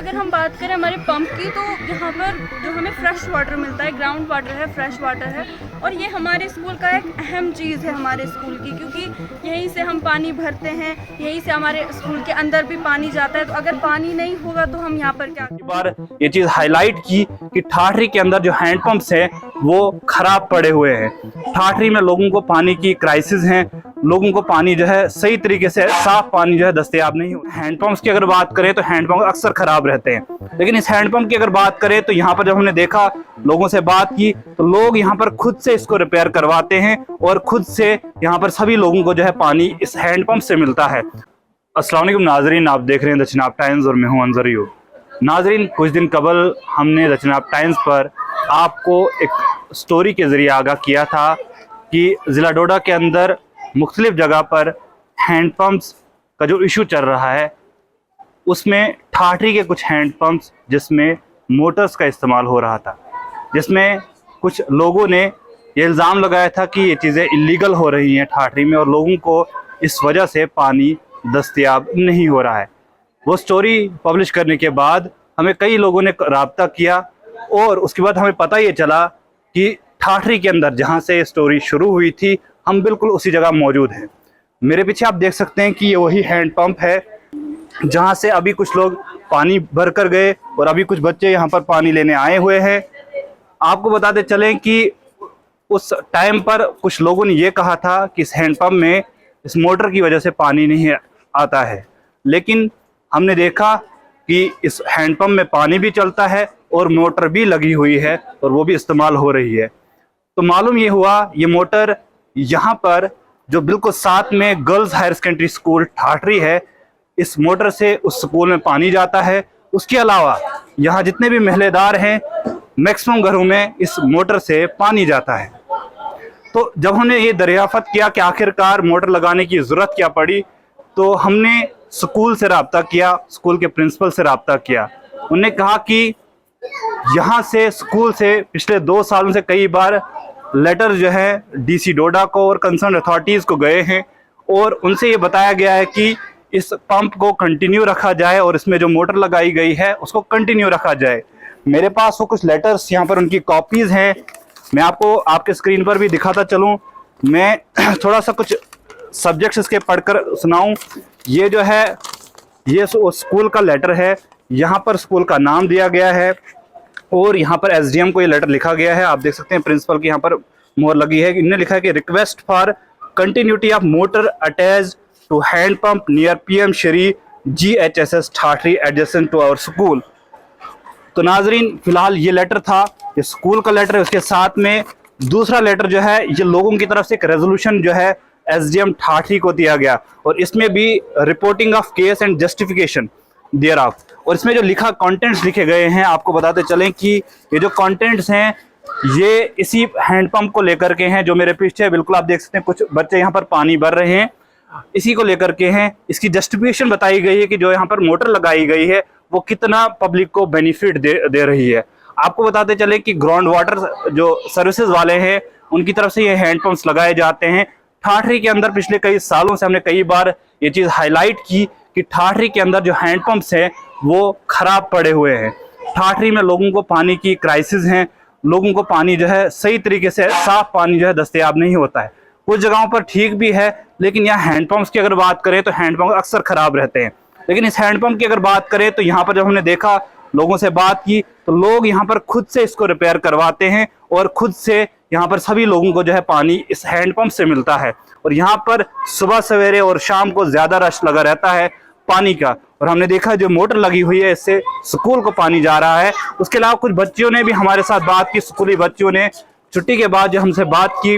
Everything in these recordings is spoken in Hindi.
अगर हम बात करें हमारे पंप की, तो यहाँ पर जो हमें फ्रेश वाटर मिलता है, ग्राउंड वाटर है, फ्रेश वाटर है, और ये हमारे स्कूल का एक अहम चीज़ है हमारे स्कूल की, क्योंकि यहीं से हम पानी भरते हैं, यहीं से हमारे स्कूल के अंदर भी पानी जाता है। तो अगर पानी नहीं होगा तो हम यहाँ पर क्या बार ये चीज हाईलाइट की कि ठाठरी के अंदर जो हैंडपंप्स हैं वो खराब पड़े हुए हैं। ठाठरी में लोगों को पानी की क्राइसिस है, लोगों को पानी जो है सही तरीके से साफ पानी जो है दस्तयाब नहीं होता। हैंडपंप्स की अगर बात करें तो हैंडपंप अक्सर खराब रहते हैं, लेकिन इस हैंडपंप की अगर बात करें तो यहाँ पर जब हमने देखा, लोगों से बात की, तो लोग यहाँ पर खुद से इसको रिपेयर करवाते हैं और खुद से यहाँ पर सभी लोगों को जो है पानी इस हैंडपंप से मिलता है। अस्सलाम वालेकुम नाजरीन, आप देख रहे हैं द चिनाब टाइम्स और मैं हूं अंजर अयूब। नाजरीन, कुछ दिन कबल हमने द चिनाब टाइम्स पर आपको एक स्टोरी के ज़रिए आगाह किया था कि ज़िला डोडा के अंदर मुख्तलिफ जगह पर हैंडपम्प्स का जो इशू चल रहा है, उसमें ठाठरी के कुछ हैंडपम्प्स जिसमें मोटर्स का इस्तेमाल हो रहा था, जिसमें कुछ लोगों ने ये इल्ज़ाम लगाया था कि ये चीज़ें इलीगल हो रही हैं ठाठरी में और लोगों को इस वजह से पानी दस्तयाब नहीं हो रहा है। वो स्टोरी पब्लिश करने के बाद हमें कई लोगों ने राब्ता किया और उसके बाद हमें पता ये चला कि ठाठरी के अंदर जहाँ से स्टोरी शुरू हुई थी, हम बिल्कुल उसी जगह मौजूद हैं। मेरे पीछे आप देख सकते हैं कि ये वही हैंडपंप है जहाँ से अभी कुछ लोग पानी भर कर गए और अभी कुछ बच्चे यहाँ पर पानी लेने आए हुए हैं। आपको बताते चलें कि उस टाइम पर कुछ लोगों ने ये कहा था कि इस हैंडपंप में इस मोटर की वजह से पानी नहीं आता है, लेकिन हमने देखा कि इस हैंडपंप में पानी भी चलता है और मोटर भी लगी हुई है और वो भी इस्तेमाल हो रही है। तो मालूम ये हुआ, ये मोटर यहाँ पर जो बिल्कुल साथ में girls higher secondary school Thathri है, इस मोटर से उस स्कूल में पानी जाता है। उसके अलावा यहाँ जितने भी महलेदार हैं, मैक्सिमम घरों में इस मोटर से पानी जाता है। तो जब हमने ये दरियाफ्त किया कि आखिरकार मोटर लगाने की ज़रूरत क्या पड़ी, तो हमने स्कूल से रब्ता किया, स्कूल के प्रिंसिपल से रब्ता किया। उन्होंने कहा कि यहाँ से स्कूल से पिछले 2 सालों से कई बार लेटर जो है डीसी डोडा को और कंसर्न अथॉरिटीज़ को गए हैं और उनसे ये बताया गया है कि इस पंप को कंटिन्यू रखा जाए और इसमें जो मोटर लगाई गई है उसको कंटिन्यू रखा जाए। मेरे पास वो कुछ लेटर्स यहाँ पर उनकी कॉपीज़ हैं, मैं आपको आपके स्क्रीन पर भी दिखाता चलूँ। मैं थोड़ा सा कुछ सब्जेक्ट्स इसके पढ़कर सुनाऊं। ये जो है ये स्कूल का लेटर है, यहाँ पर स्कूल का नाम दिया गया है और यहाँ पर एसडीएम को ये लेटर लिखा गया है। आप देख सकते हैं प्रिंसिपल की यहाँ पर मोहर लगी है। इन्होंने लिखा है कि request for continuity of motor attach to hand pump near PM Shri GHSS Thathri adjacent to our school. तो नाजरीन, फिलहाल ये लेटर था, ये स्कूल का लेटर है। उसके साथ में दूसरा लेटर जो है ये लोगों की तरफ से एक रेजोल्यूशन जो है SDM ठाठरी को दिया गया और इसमें भी reporting of case and justification thereof, और इसमें जो लिखा कंटेंट्स लिखे गए हैं, आपको बताते चलें कि ये जो कंटेंट्स हैं ये इसी हैंडपंप को लेकर के हैं। जो मेरे पीछे बिल्कुल आप देख सकते हैं, कुछ बच्चे यहाँ पर पानी भर रहे हैं, इसी को लेकर के हैं। इसकी जस्टिफिकेशन बताई गई है कि जो यहाँ पर मोटर लगाई गई है वो कितना पब्लिक को बेनिफिट दे रही है। आपको बताते चले कि ग्राउंड वाटर जो सर्विसेज वाले हैं उनकी तरफ से ये हैंडपंप्स लगाए जाते हैं। ठाठरी के अंदर पिछले कई सालों से हमने कई बार ये चीज़ हाईलाइट की कि ठाठरी के अंदर जो हैंडपंप्स हैं वो खराब पड़े हुए हैं। ठाठरी में लोगों को पानी की क्राइसिस हैं, लोगों को पानी जो है सही तरीके से साफ पानी जो है दस्तयाब नहीं होता है। कुछ जगहों पर ठीक भी है, लेकिन यहाँ हैंडपंप्स की अगर बात करें तो हैंडपंप अक्सर खराब रहते हैं। लेकिन इस हैंडपंप की अगर बात करें तो यहाँ पर जब हमने देखा, लोगों से बात की, तो लोग यहाँ पर खुद से इसको रिपेयर करवाते हैं और खुद से यहाँ पर सभी लोगों को जो है पानी इस हैंडपंप से मिलता है। और यहाँ पर सुबह सवेरे और शाम को ज़्यादा रश लगा रहता है पानी का। और हमने देखा जो मोटर लगी हुई है इससे स्कूल को पानी जा रहा है। उसके अलावा कुछ बच्चियों ने भी हमारे साथ बात की, स्कूली बच्चियों ने छुट्टी के बाद जो हमसे बात की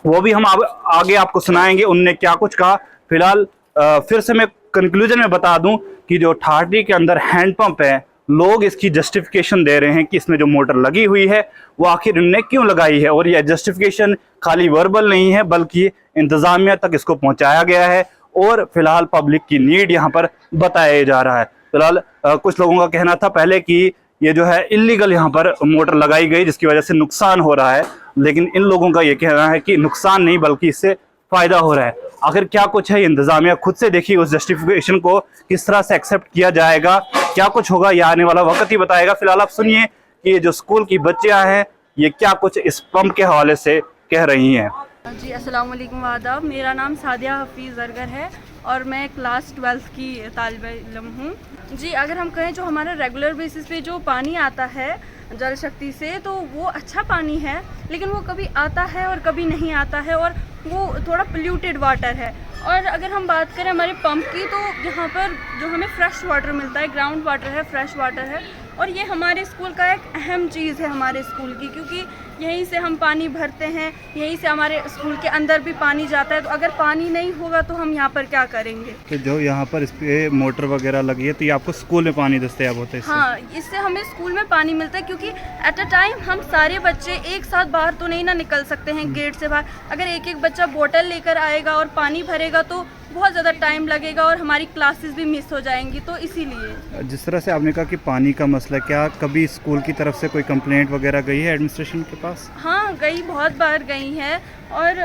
वो भी हम आगे आपको सुनाएंगे उनने क्या कुछ कहा। फिलहाल फिर से मैं कंक्लूजन में बता दूं कि जो ठाठरी के अंदर हैंडपंप है, लोग इसकी जस्टिफिकेशन दे रहे हैं कि इसमें जो मोटर लगी हुई है वो आखिर इनने क्यों लगाई है। और यह जस्टिफिकेशन खाली वर्बल नहीं है, बल्कि इंतज़ामिया तक इसको पहुंचाया गया है और फिलहाल पब्लिक की नीड यहाँ पर बताया जा रहा है। फिलहाल कुछ लोगों का कहना था पहले कि ये जो है इलीगल यहाँ पर मोटर लगाई गई जिसकी वजह से नुकसान हो रहा है, लेकिन इन लोगों का ये कहना है कि नुकसान नहीं बल्कि इससे फ़ायदा हो रहा है। आखिर क्या कुछ है इंतज़ामिया, खुद से देखिए उस जस्टिफिकेशन को किस तरह से एक्सेप्ट किया जाएगा, क्या कुछ होगा ये आने वाला वक्त ही बताएगा। फिलहाल आप सुनिए कि ये जो स्कूल की बच्चियां हैं ये क्या कुछ इस पंप के हवाले से कह रही हैं। जी अस्सलाम वालेकुम आदाब, मेरा नाम सादिया हफीज़ अरगर है और मैं क्लास 12 की तालिबे इल्म हूँ। जी अगर हम कहें जो हमारा रेगुलर बेसिस पे जो पानी आता है जल शक्ति से, तो वो अच्छा पानी है, लेकिन वो कभी आता है और कभी नहीं आता है और वो थोड़ा पोल्यूटेड वाटर है। और अगर हम बात करें हमारे पंप की, तो यहाँ पर जो हमें फ़्रेश वाटर मिलता है, ग्राउंड वाटर है, फ्रेश वाटर है, और ये हमारे स्कूल का एक अहम चीज़ है हमारे स्कूल की, क्योंकि यहीं से हम पानी भरते हैं, यहीं से हमारे स्कूल के अंदर भी पानी जाता है। तो अगर पानी नहीं होगा तो हम यहाँ पर क्या करेंगे। तो जो यहाँ पर इस पे मोटर वगैरह लगी है, तो ये आपको स्कूल में पानी दस्तयाब होता है इससे? हाँ, इससे हमें स्कूल में पानी मिलता है, क्योंकि एट अ टाइम हम सारे बच्चे एक साथ बाहर तो नहीं ना निकल सकते हैं गेट से बाहर। अगर एक एक बच्चा बोतल लेकर आएगा और पानी भरेगा तो बहुत ज़्यादा टाइम लगेगा और हमारी क्लासेस भी मिस हो जाएंगी, तो इसीलिए। जिस तरह से आपने कहा कि पानी का मसला, क्या कभी स्कूल की तरफ से कोई कंप्लेंट वगैरह गई है एडमिनिस्ट्रेशन के पास? हाँ गई, बहुत बार गई है। और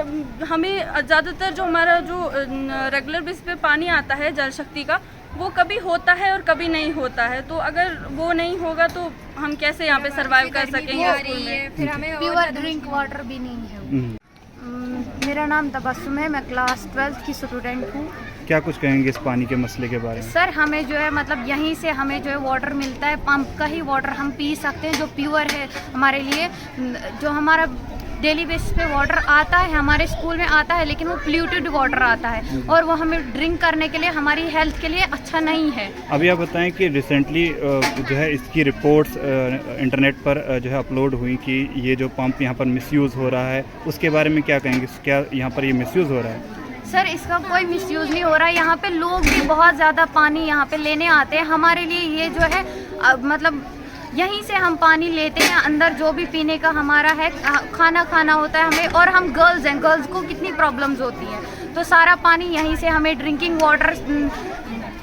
हमें ज़्यादातर जो हमारा जो रेगुलर बेस पे पानी आता है जल शक्ति का, वो कभी होता है और कभी नहीं होता है। तो अगर वो नहीं होगा तो हम कैसे यहाँ पे सरवाइव कर सकेंगे स्कूल में। फिर हमें प्योर ड्रिंक वाटर भी नहीं है। मेरा नाम तबस्सुम है, मैं क्लास 12 की स्टूडेंट हूँ। क्या कुछ कहेंगे इस पानी के मसले के बारे में? सर हमें जो है मतलब यहीं से हमें जो है वाटर मिलता है, पंप का ही वाटर हम पी सकते हैं जो प्योर है हमारे लिए। जो हमारा डेली बेसिस पे वाटर आता है हमारे स्कूल में आता है, लेकिन वो पोल्यूटेड वाटर आता है और वो हमें ड्रिंक करने के लिए हमारी हेल्थ के लिए अच्छा नहीं है। अभी आप बताएं कि रिसेंटली जो है इसकी रिपोर्ट्स इंटरनेट पर जो है अपलोड हुई कि ये जो पंप यहाँ पर मिसयूज़ हो रहा है, उसके बारे में क्या कहेंगे? क्या यहाँ पर ये मिसयूज़ हो रहा है? सर इसका कोई मिसयूज़ नहीं हो रहा है। यहाँ पे लोग भी बहुत ज़्यादा पानी यहाँ पे लेने आते हैं। हमारे लिए ये जो है मतलब यहीं से हम पानी लेते हैं, अंदर जो भी पीने का हमारा है, खाना खाना होता है हमें। और हम गर्ल्स हैं, गर्ल्स को कितनी प्रॉब्लम्स होती हैं, तो सारा पानी यहीं से हमें ड्रिंकिंग वाटर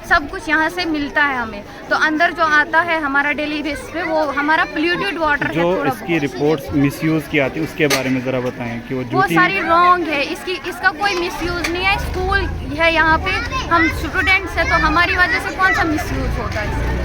सब कुछ यहाँ से मिलता है हमें। तो अंदर जो आता है हमारा डेली बेसिस पे वो हमारा पोल्यूटेड वाटर है। जो इसकी रिपोर्ट्स मिसयूज़ की आती है उसके बारे में ज़रा बताएं कि वो सारी रॉन्ग है। इसका कोई मिसयूज़ नहीं है। स्कूल है यहाँ पे, हम स्टूडेंट्स हैं, तो हमारी वजह से कौन सा मिसयूज़ होता है?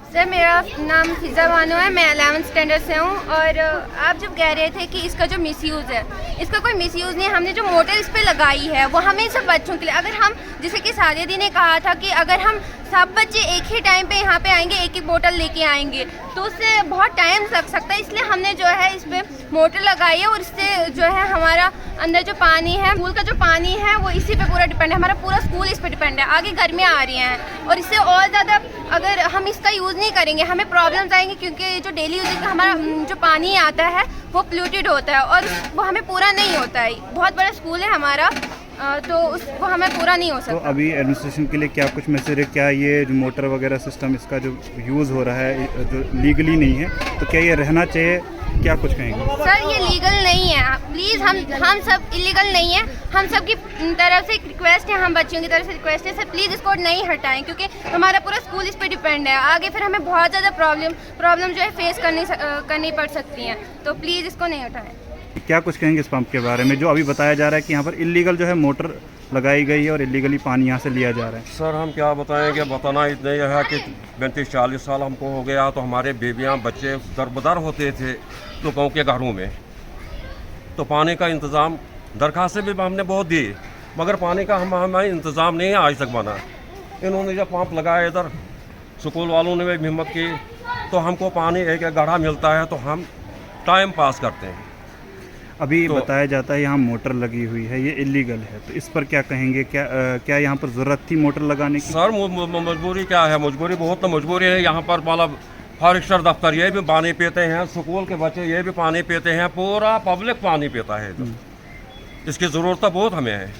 सर मेरा नाम फिज़ा बानो है, मैं 11th स्टैंडर्ड से हूँ। और आप जब कह रहे थे कि इसका जो मिसयूज़ है, इसका कोई मिसयूज़ नहीं है। हमने जो मोटर इस पे लगाई है वो हमें सब बच्चों के लिए, अगर हम जैसे कि सादिया दी ने कहा था कि अगर हम सब बच्चे एक ही टाइम पे यहाँ पे आएंगे, एक एक बोतल लेके आएंगे, तो उससे बहुत टाइम लग सकता है। इसलिए हमने जो है इस पर मोटर लगाई है और इससे जो है हमारा अंदर जो पानी है, स्कूल का जो पानी है, वो इसी पे पूरा डिपेंड है। हमारा पूरा स्कूल इस पे डिपेंड है। आगे गर्मियाँ आ रही हैं और इससे और ज़्यादा अगर हम इसका यूज़ नहीं करेंगे हमें प्रॉब्लम्स आएंगी, क्योंकि जो डेली यूज का हमारा जो पानी आता है वो पोल्यूटेड होता है और वो हमें पूरा नहीं होता है। बहुत बड़ा स्कूल है हमारा, तो वो हमें पूरा नहीं हो सकता। तो अभी एडमिनिस्ट्रेशन के लिए क्या कुछ मैसेज है? क्या ये जो मोटर वगैरह सिस्टम इसका जो यूज़ हो रहा है जो लीगली नहीं है, तो क्या ये रहना चाहिए? क्या कुछ कहेंगे? सर ये लीगल नहीं है, प्लीज़। हम सब इलीगल नहीं है। हम सब की तरफ से एक रिक्वेस्ट है, हम बच्चों की तरफ से रिक्वेस्ट है, सर प्लीज़ इसको नहीं हटाएं, क्योंकि हमारा पूरा स्कूल इस पे डिपेंड है। आगे फिर हमें बहुत ज़्यादा प्रॉब्लम जो है फेस करनी पड़ सकती हैं, तो प्लीज़ इसको नहीं हटाएं। क्या कुछ कहेंगे इस पंप के बारे में जो अभी बताया जा रहा है कि यहाँ पर इलीगल जो है मोटर लगाई गई है और इलीगली पानी यहाँ से लिया जा रहा है? सर हम क्या बताएंगे, बताना इतना ही है कि 35-40 साल हमको हो गया, तो हमारे बेबियाँ बच्चे दरबदर होते थे लोगों के घरों में। तो पानी का इंतज़ाम दरखास्तें भी हमने बहुत दी, मगर पानी का हमारे इंतज़ाम नहीं है आज तक बना। इन्होंने जब पंप लगाया इधर, स्कूल वालों ने भी हिम्मत की, तो हमको पानी एक एक गाढ़ा मिलता है, तो हम टाइम पास करते हैं। अभी बताया जाता है यहाँ मोटर लगी हुई है, ये इलीगल है, तो इस पर क्या कहेंगे? क्या यहाँ पर ज़रूरत थी मोटर लगाने की? सर मजबूरी क्या है, मजबूरी बहुत तो मजबूरी है। यहाँ पर मतलब फॉरेस्टर दफ्तर ये भी पानी पीते हैं, स्कूल के बच्चे ये भी पानी पीते हैं, पूरा पब्लिक पानी पीता है। इसकी ज़रूरत तो बहुत हमें है।